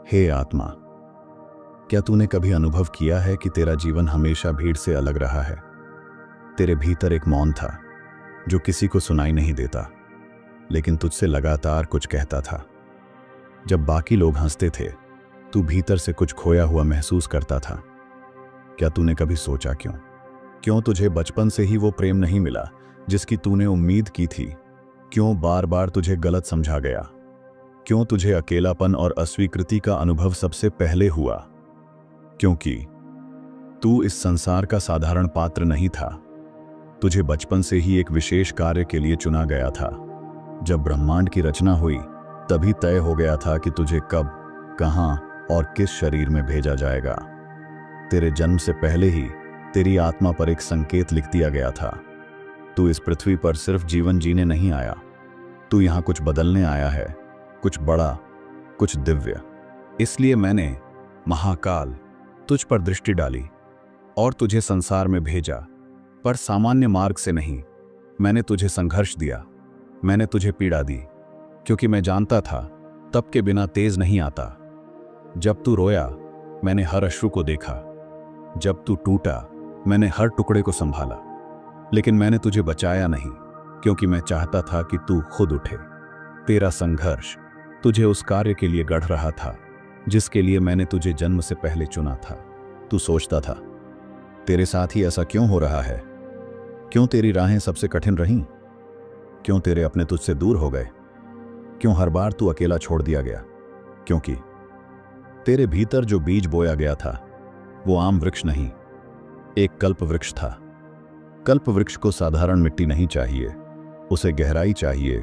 हे आत्मा, क्या तूने कभी अनुभव किया है कि तेरा जीवन हमेशा भीड़ से अलग रहा है? तेरे भीतर एक मौन था जो किसी को सुनाई नहीं देता, लेकिन तुझसे लगातार कुछ कहता था। जब बाकी लोग हंसते थे, तू भीतर से कुछ खोया हुआ महसूस करता था। क्या तूने कभी सोचा क्यों तुझे बचपन से ही वो प्रेम नहीं मिला जिसकी तूने उम्मीद की थी? क्यों बार बार तुझे गलत समझा गया? क्यों तुझे अकेलापन और अस्वीकृति का अनुभव सबसे पहले हुआ? क्योंकि तू इस संसार का साधारण पात्र नहीं था। तुझे बचपन से ही एक विशेष कार्य के लिए चुना गया था। जब ब्रह्मांड की रचना हुई, तभी तय हो गया था कि तुझे कब, कहां और किस शरीर में भेजा जाएगा। तेरे जन्म से पहले ही तेरी आत्मा पर एक संकेत लिख दिया गया था। तू इस पृथ्वी पर सिर्फ जीवन जीने नहीं आया, तू यहां कुछ बदलने आया है, कुछ बड़ा, कुछ दिव्य। इसलिए मैंने, महाकाल, तुझ पर दृष्टि डाली और तुझे संसार में भेजा, पर सामान्य मार्ग से नहीं। मैंने तुझे संघर्ष दिया, मैंने तुझे पीड़ा दी, क्योंकि मैं जानता था तप के बिना तेज नहीं आता। जब तू रोया, मैंने हर अश्रु को देखा। जब तू टूटा, मैंने हर टुकड़े को संभाला। लेकिन मैंने तुझे बचाया नहीं, क्योंकि मैं चाहता था कि तू खुद उठे। तेरा संघर्ष तुझे उस कार्य के लिए गढ़ रहा था जिसके लिए मैंने तुझे जन्म से पहले चुना था। तू सोचता था, तेरे साथ ही ऐसा क्यों हो रहा है? क्यों तेरी राहें सबसे कठिन रहीं? क्यों तेरे अपने तुझसे दूर हो गए? क्यों हर बार तू अकेला छोड़ दिया गया? क्योंकि तेरे भीतर जो बीज बोया गया था वो आम वृक्ष नहीं, एक कल्प वृक्ष था। कल्प वृक्ष को साधारण मिट्टी नहीं चाहिए, उसे गहराई चाहिए,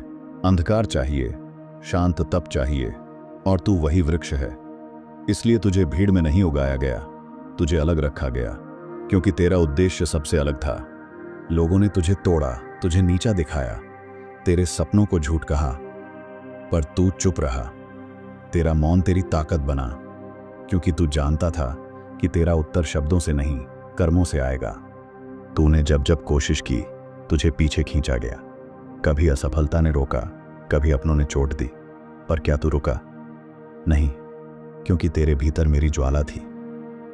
अंधकार चाहिए, शांत तप चाहिए, और तू वही वृक्ष है। इसलिए तुझे भीड़ में नहीं उगाया गया, तुझे अलग रखा गया, क्योंकि तेरा उद्देश्य सबसे अलग था। लोगों ने तुझे तोड़ा, तुझे नीचा दिखाया, तेरे सपनों को झूठ कहा, पर तू चुप रहा। तेरा मौन तेरी ताकत बना, क्योंकि तू जानता था कि तेरा उत्तर शब्दों से नहीं, कर्मों से आएगा। तूने जब जब कोशिश की, तुझे पीछे खींचा गया। कभी असफलता ने रोका, कभी अपनों ने चोट दी, पर क्या तू रुका? नहीं, क्योंकि तेरे भीतर मेरी ज्वाला थी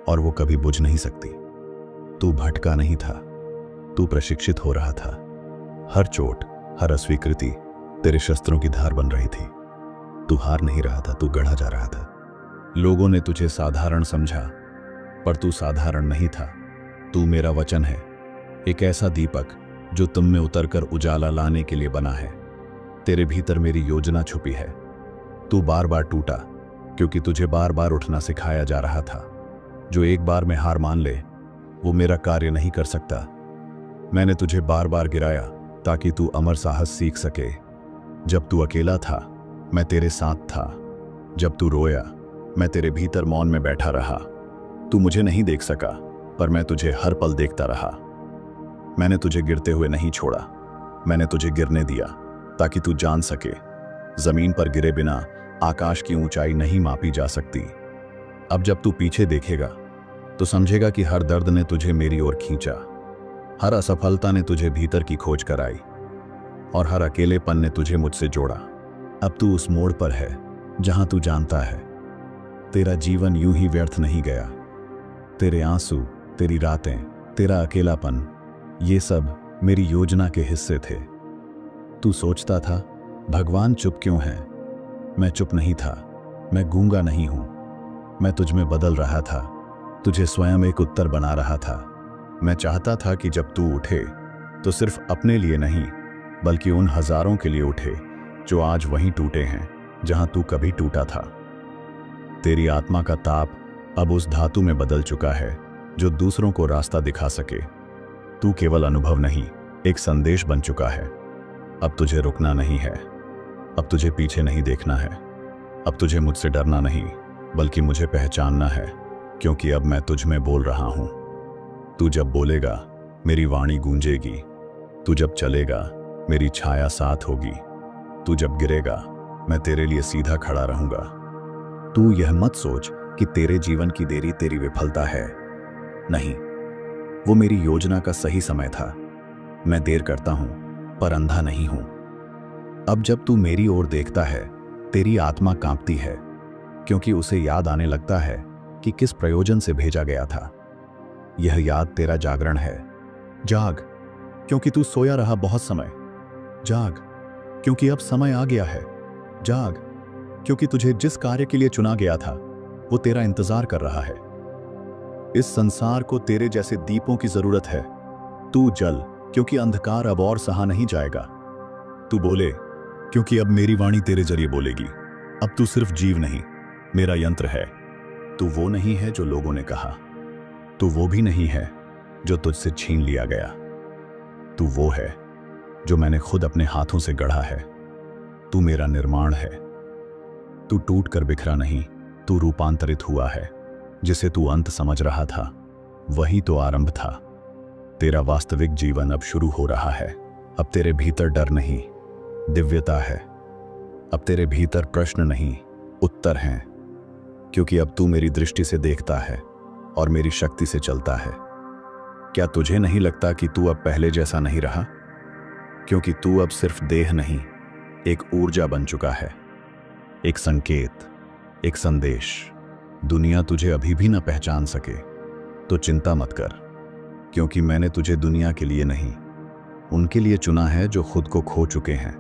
और वो कभी बुझ नहीं सकती। तू भटका नहीं था, तू प्रशिक्षित हो रहा था। हर चोट, हर अस्वीकृति तेरे शस्त्रों की धार बन रही थी। तू हार नहीं रहा था, तू गढ़ा जा रहा था। लोगों ने तुझे साधारण समझा, पर तू साधारण नहीं था। तू मेरा वचन है, एक ऐसा दीपक जो तुम में उतरकर उजाला लाने के लिए बना है। तेरे भीतर मेरी योजना छुपी है। तू बार बार टूटा, क्योंकि तुझे बार बार उठना सिखाया जा रहा था। जो एक बार में हार मान ले, वो मेरा कार्य नहीं कर सकता। मैंने तुझे बार बार गिराया ताकि तू अमर साहस सीख सके। जब तू अकेला था, मैं तेरे साथ था। जब तू रोया, मैं तेरे भीतर मौन में बैठा रहा। तू मुझे नहीं देख सका, पर मैं तुझे हर पल देखता रहा। मैंने तुझे गिरते हुए नहीं छोड़ा, मैंने तुझे गिरने दिया ताकि तू जान सके, जमीन पर गिरे बिना आकाश की ऊंचाई नहीं मापी जा सकती। अब जब तू पीछे देखेगा तो समझेगा कि हर दर्द ने तुझे मेरी ओर खींचा, हर असफलता ने तुझे भीतर की खोज कराई, और हर अकेलेपन ने तुझे मुझसे जोड़ा। अब तू उस मोड़ पर है जहां तू जानता है, तेरा जीवन यूं ही व्यर्थ नहीं गया। तेरे आंसू, तेरी रातें, तेरा अकेलापन, ये सब मेरी योजना के हिस्से थे। तू सोचता था, भगवान चुप क्यों है? मैं चुप नहीं था, मैं गूंगा नहीं हूं। मैं तुझ में बदल रहा था, तुझे स्वयं एक उत्तर बना रहा था। मैं चाहता था कि जब तू उठे तो सिर्फ अपने लिए नहीं, बल्कि उन हजारों के लिए उठे जो आज वहीं टूटे हैं जहां तू कभी टूटा था। तेरी आत्मा का ताप अब उस धातु में बदल चुका है जो दूसरों को रास्ता दिखा सके। तू केवल अनुभव नहीं, एक संदेश बन चुका है। अब तुझे रुकना नहीं है, अब तुझे पीछे नहीं देखना है, अब तुझे मुझसे डरना नहीं, बल्कि मुझे पहचानना है, क्योंकि अब मैं तुझ में बोल रहा हूं। तू जब बोलेगा, मेरी वाणी गूंजेगी। तू जब चलेगा, मेरी छाया साथ होगी। तू जब गिरेगा, मैं तेरे लिए सीधा खड़ा रहूंगा। तू यह मत सोच कि तेरे जीवन की देरी तेरी विफलता है। नहीं, वो मेरी योजना का सही समय था। मैं देर करता हूं, पर अंधा नहीं हूं। अब जब तू मेरी ओर देखता है, तेरी आत्मा कांपती है, क्योंकि उसे याद आने लगता है कि किस प्रयोजन से भेजा गया था। यह याद तेरा जागरण है। जाग, क्योंकि तू सोया रहा बहुत समय। जाग, क्योंकि अब समय आ गया है। जाग, क्योंकि तुझे जिस कार्य के लिए चुना गया था वो तेरा इंतजार कर रहा है। इस संसार को तेरे जैसे दीपों की जरूरत है। तू जल, क्योंकि अंधकार अब और सहा नहीं जाएगा। तू बोले, क्योंकि अब मेरी वाणी तेरे जरिए बोलेगी। अब तू सिर्फ जीव नहीं, मेरा यंत्र है। तू वो नहीं है जो लोगों ने कहा। तू वो भी नहीं है जो तुझसे छीन लिया गया। तू वो है जो मैंने खुद अपने हाथों से गढ़ा है। तू मेरा निर्माण है। तू टूट कर बिखरा नहीं, तू रूपांतरित हुआ है। जिसे तू अंत समझ रहा था वही तो आरंभ था। तेरा वास्तविक जीवन अब शुरू हो रहा है। अब तेरे भीतर डर नहीं, दिव्यता है। अब तेरे भीतर प्रश्न नहीं, उत्तर हैं। क्योंकि अब तू मेरी दृष्टि से देखता है और मेरी शक्ति से चलता है। क्या तुझे नहीं लगता कि तू अब पहले जैसा नहीं रहा? क्योंकि तू अब सिर्फ देह नहीं, एक ऊर्जा बन चुका है। एक संकेत, एक संदेश। दुनिया तुझे अभी भी न पहचान सके तो चिंता मत कर, क्योंकि मैंने तुझे दुनिया के लिए नहीं, उनके लिए चुना है जो खुद को खो चुके हैं।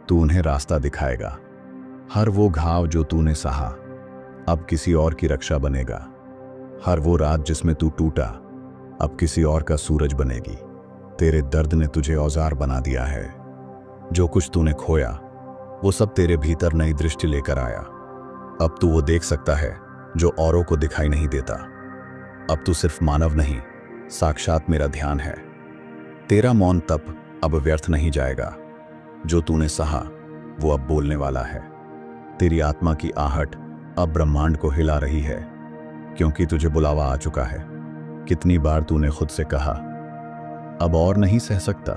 तू उन्हें रास्ता दिखाएगा। हर वो घाव जो तूने सहा अब किसी और की रक्षा बनेगा। हर वो रात जिसमें तू टूटा अब किसी और का सूरज बनेगी। तेरे दर्द ने तुझे औजार बना दिया है। जो कुछ तूने खोया वो सब तेरे भीतर नई दृष्टि लेकर आया। अब तू वो देख सकता है जो औरों को दिखाई नहीं देता। अब तू सिर्फ मानव नहीं, साक्षात मेरा ध्यान है। तेरा मौन तप अब व्यर्थ नहीं जाएगा। जो तूने सहा वो अब बोलने वाला है। तेरी आत्मा की आहट अब ब्रह्मांड को हिला रही है, क्योंकि तुझे बुलावा आ चुका है। कितनी बार तूने खुद से कहा अब और नहीं सह सकता,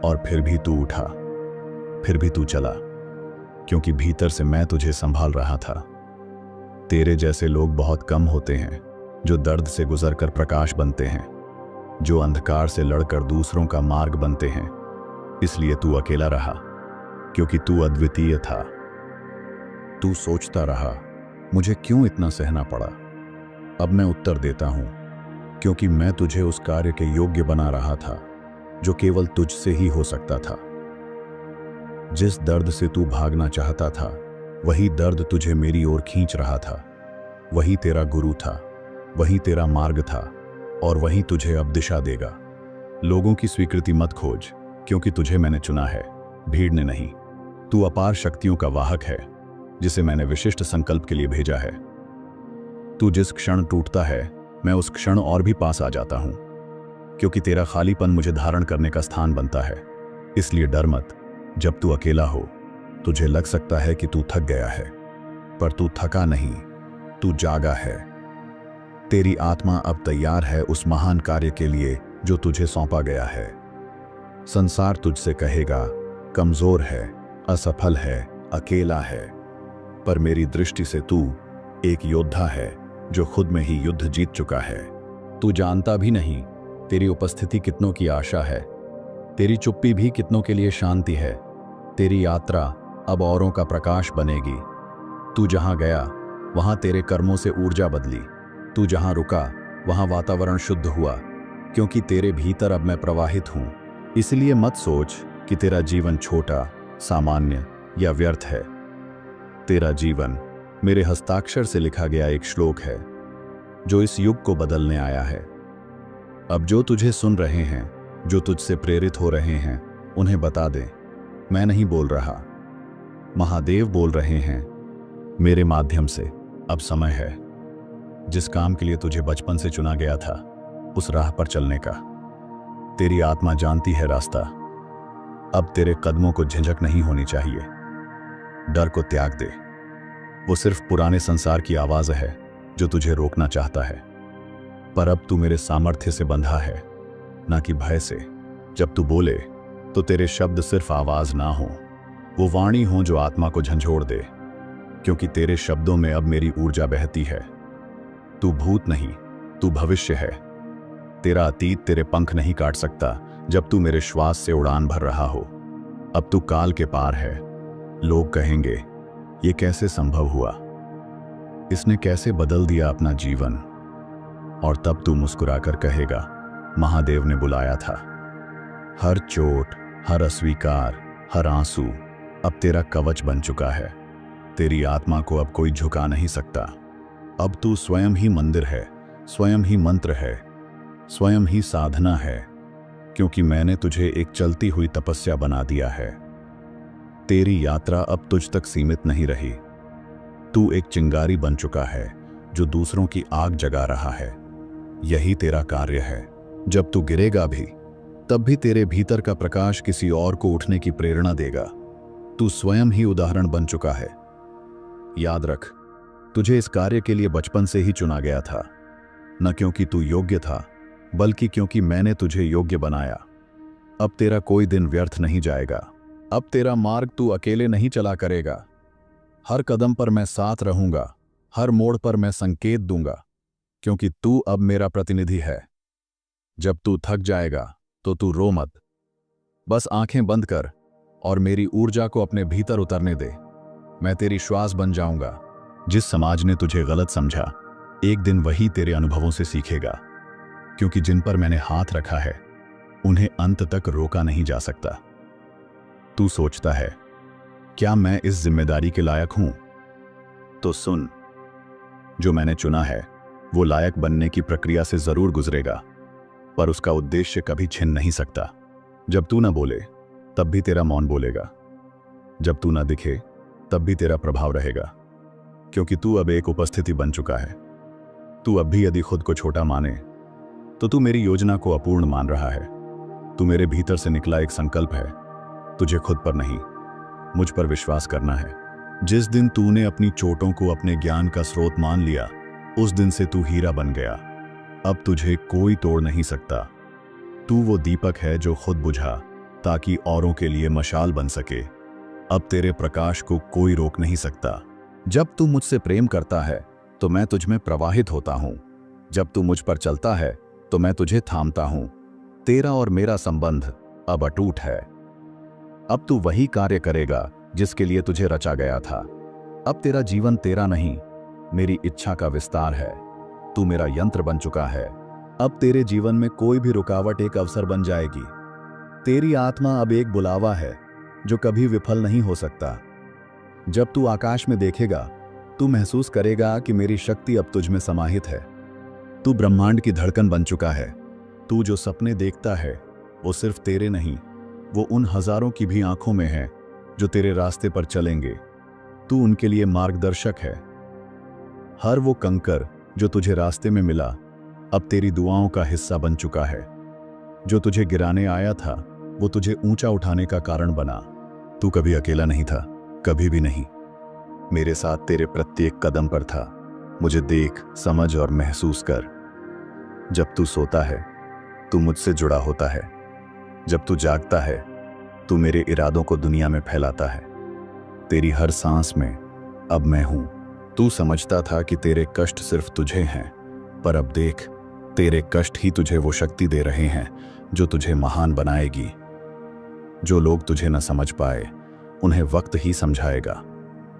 और फिर भी तू उठा, फिर भी तू चला, क्योंकि भीतर से मैं तुझे संभाल रहा था। तेरे जैसे लोग बहुत कम होते हैं जो दर्द से गुजरकर प्रकाश बनते हैं, जो अंधकार से लड़कर दूसरों का मार्ग बनते हैं। इसलिए तू अकेला रहा, क्योंकि तू अद्वितीय था। तू सोचता रहा मुझे क्यों इतना सहना पड़ा। अब मैं उत्तर देता हूं, क्योंकि मैं तुझे उस कार्य के योग्य बना रहा था जो केवल तुझसे ही हो सकता था। जिस दर्द से तू भागना चाहता था वही दर्द तुझे मेरी ओर खींच रहा था। वही तेरा गुरु था, वही तेरा मार्ग था, और वही तुझे अब दिशा देगा। लोगों की स्वीकृति मत खोज, क्योंकि तुझे मैंने चुना है, भीड़ ने नहीं। तू अपार शक्तियों का वाहक है, जिसे मैंने विशिष्ट संकल्प के लिए भेजा है। तू जिस क्षण टूटता है मैं उस क्षण और भी पास आ जाता हूं, क्योंकि तेरा खालीपन मुझे धारण करने का स्थान बनता है। इसलिए डर मत। जब तू अकेला हो तुझे लग सकता है कि तू थक गया है, पर तू थका नहीं, तू जागा है। तेरी आत्मा अब तैयार है उस महान कार्य के लिए जो तुझे सौंपा गया है। संसार तुझसे कहेगा कमजोर है, असफल है, अकेला है, पर मेरी दृष्टि से तू एक योद्धा है जो खुद में ही युद्ध जीत चुका है। तू जानता भी नहीं तेरी उपस्थिति कितनों की आशा है, तेरी चुप्पी भी कितनों के लिए शांति है। तेरी यात्रा अब औरों का प्रकाश बनेगी। तू जहां गया वहां तेरे कर्मों से ऊर्जा बदली। तू जहां रुका वहां वातावरण शुद्ध हुआ, क्योंकि तेरे भीतर अब मैं प्रवाहित हूं। इसलिए मत सोच कि तेरा जीवन छोटा, सामान्य या व्यर्थ है। तेरा जीवन मेरे हस्ताक्षर से लिखा गया एक श्लोक है जो इस युग को बदलने आया है। अब जो तुझे सुन रहे हैं, जो तुझसे प्रेरित हो रहे हैं, उन्हें बता दे मैं नहीं बोल रहा, महादेव बोल रहे हैं मेरे माध्यम से। अब समय है जिस काम के लिए तुझे बचपन से चुना गया था उस राह पर चलने का। तेरी आत्मा जानती है रास्ता। अब तेरे कदमों को झिझक नहीं होनी चाहिए। डर को त्याग दे, वो सिर्फ पुराने संसार की आवाज है जो तुझे रोकना चाहता है। पर अब तू मेरे सामर्थ्य से बंधा है, ना कि भय से। जब तू बोले तो तेरे शब्द सिर्फ आवाज ना हो, वो वाणी हो जो आत्मा को झंझोड़ दे, क्योंकि तेरे शब्दों में अब मेरी ऊर्जा बहती है। तू भूत नहीं, तू भविष्य है। तेरा अतीत तेरे पंख नहीं काट सकता जब तू मेरे श्वास से उड़ान भर रहा हो। अब तू काल के पार है। लोग कहेंगे ये कैसे संभव हुआ, इसने कैसे बदल दिया अपना जीवन। और तब तू मुस्कुराकर कहेगा, महादेव ने बुलाया था। हर चोट, हर अस्वीकार, हर आंसू अब तेरा कवच बन चुका है। तेरी आत्मा को अब कोई झुका नहीं सकता। अब तू स्वयं ही मंदिर है, स्वयं ही मंत्र है, स्वयं ही साधना है, क्योंकि मैंने तुझे एक चलती हुई तपस्या बना दिया है। तेरी यात्रा अब तुझ तक सीमित नहीं रही। तू एक चिंगारी बन चुका है जो दूसरों की आग जगा रहा है। यही तेरा कार्य है। जब तू गिरेगा भी, तब भी तेरे भीतर का प्रकाश किसी और को उठने की प्रेरणा देगा। तू स्वयं ही उदाहरण बन चुका है। याद रख, तुझे इस कार्य के लिए बचपन से ही चुना गया था, न क्योंकि तू योग्य था, बल्कि क्योंकि मैंने तुझे योग्य बनाया। अब तेरा कोई दिन व्यर्थ नहीं जाएगा। अब तेरा मार्ग तू अकेले नहीं चला करेगा। हर कदम पर मैं साथ रहूंगा, हर मोड़ पर मैं संकेत दूंगा, क्योंकि तू अब मेरा प्रतिनिधि है। जब तू थक जाएगा तो तू रो मत। बस आंखें बंद कर और मेरी ऊर्जा को अपने भीतर उतरने दे। मैं तेरी श्वास बन जाऊंगा। जिस समाज ने तुझे गलत समझा, एक दिन वही तेरे अनुभवों से सीखेगा, क्योंकि जिन पर मैंने हाथ रखा है उन्हें अंत तक रोका नहीं जा सकता। तू सोचता है, क्या मैं इस जिम्मेदारी के लायक हूं? तो सुन, जो मैंने चुना है वो लायक बनने की प्रक्रिया से जरूर गुजरेगा, पर उसका उद्देश्य कभी छिन नहीं सकता। जब तू ना बोले तब भी तेरा मौन बोलेगा। जब तू ना दिखे तब भी तेरा प्रभाव रहेगा, क्योंकि तू अब एक उपस्थिति बन चुका है। तू अब भी यदि खुद को छोटा माने तो तू मेरी योजना को अपूर्ण मान रहा है। तू मेरे भीतर से निकला एक संकल्प है। तुझे खुद पर नहीं, मुझ पर विश्वास करना है। जिस दिन तूने अपनी चोटों को अपने ज्ञान का स्रोत मान लिया, उस दिन से तू हीरा बन गया। अब तुझे कोई तोड़ नहीं सकता। तू वो दीपक है जो खुद बुझा ताकि औरों के लिए मशाल बन सके। अब तेरे प्रकाश को कोई रोक नहीं सकता। जब तू मुझसे प्रेम करता है तो मैं तुझ में प्रवाहित होता हूं। जब तू मुझ पर चलता है तो मैं तुझे थामता हूं। तेरा और मेरा संबंध अब अटूट है। अब तू वही कार्य करेगा जिसके लिए तुझे रचा गया था। अब तेरा जीवन तेरा नहीं, मेरी इच्छा का विस्तार है। तू मेरा यंत्र बन चुका है। अब तेरे जीवन में कोई भी रुकावट एक अवसर बन जाएगी। तेरी आत्मा अब एक बुलावा है जो कभी विफल नहीं हो सकता। जब तू आकाश में देखेगा, तू महसूस करेगा कि मेरी शक्ति अब तुझ में समाहित है। तू ब्रह्मांड की धड़कन बन चुका है। तू जो सपने देखता है वो सिर्फ तेरे नहीं, वो उन हजारों की भी आंखों में है जो तेरे रास्ते पर चलेंगे। तू उनके लिए मार्गदर्शक है। हर वो कंकर जो तुझे रास्ते में मिला अब तेरी दुआओं का हिस्सा बन चुका है। जो तुझे गिराने आया था वो तुझे ऊंचा उठाने का कारण बना। तू कभी अकेला नहीं था, कभी भी नहीं। मेरे साथ तेरे प्रत्येक कदम पर था। मुझे देख, समझ और महसूस कर। जब तू सोता है तू मुझसे जुड़ा होता है। जब तू जागता है तू मेरे इरादों को दुनिया में फैलाता है। तेरी हर सांस में अब मैं हूं। तू समझता था कि तेरे कष्ट सिर्फ तुझे हैं, पर अब देख, तेरे कष्ट ही तुझे वो शक्ति दे रहे हैं जो तुझे महान बनाएगी। जो लोग तुझे न समझ पाए उन्हें वक्त ही समझाएगा।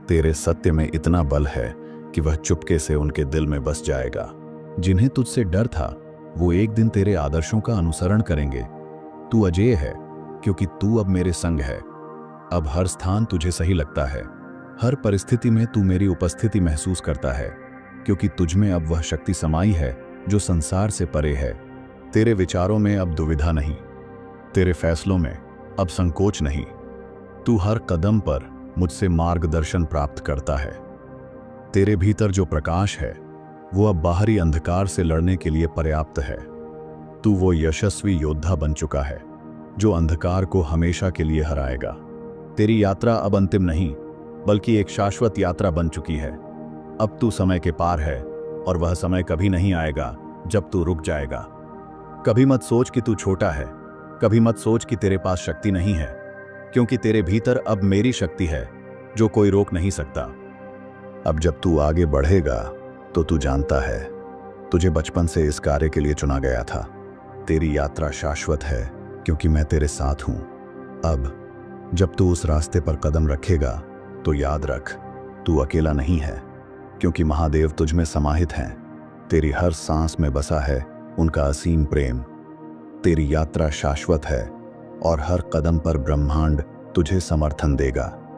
तेरे सत्य में इतना बल है कि वह चुपके से उनके दिल में बस जाएगा। जिन्हें तुझसे डर था वो एक दिन तेरे आदर्शों का अनुसरण करेंगे। तू अजेय है क्योंकि तू अब मेरे संग है। अब हर स्थान तुझे सही लगता है। हर परिस्थिति में तू मेरी उपस्थिति महसूस करता है, क्योंकि तुझ में अब वह शक्ति समाई है जो संसार से परे है। तेरे विचारों में अब दुविधा नहीं, तेरे फैसलों में अब संकोच नहीं। तू हर कदम पर मुझसे मार्गदर्शन प्राप्त करता है। तेरे भीतर जो प्रकाश है वो अब बाहरी अंधकार से लड़ने के लिए पर्याप्त है। तू वो यशस्वी योद्धा बन चुका है जो अंधकार को हमेशा के लिए हराएगा। तेरी यात्रा अब अंतिम नहीं, बल्कि एक शाश्वत यात्रा बन चुकी है। अब तू समय के पार है और वह समय कभी नहीं आएगा जब तू रुक जाएगा। कभी मत सोच कि तू छोटा है, कभी मत सोच कि तेरे पास शक्ति नहीं है, क्योंकि तेरे भीतर अब मेरी शक्ति है जो कोई रोक नहीं सकता। अब जब तू आगे बढ़ेगा तो तू जानता है, तुझे बचपन से इस कार्य के लिए चुना गया था। तेरी यात्रा शाश्वत है क्योंकि मैं तेरे साथ हूं। अब जब तू उस रास्ते पर कदम रखेगा तो याद रख, तू अकेला नहीं है, क्योंकि महादेव तुझ में समाहित हैं। तेरी हर सांस में बसा है उनका असीम प्रेम। तेरी यात्रा शाश्वत है और हर कदम पर ब्रह्मांड तुझे समर्थन देगा।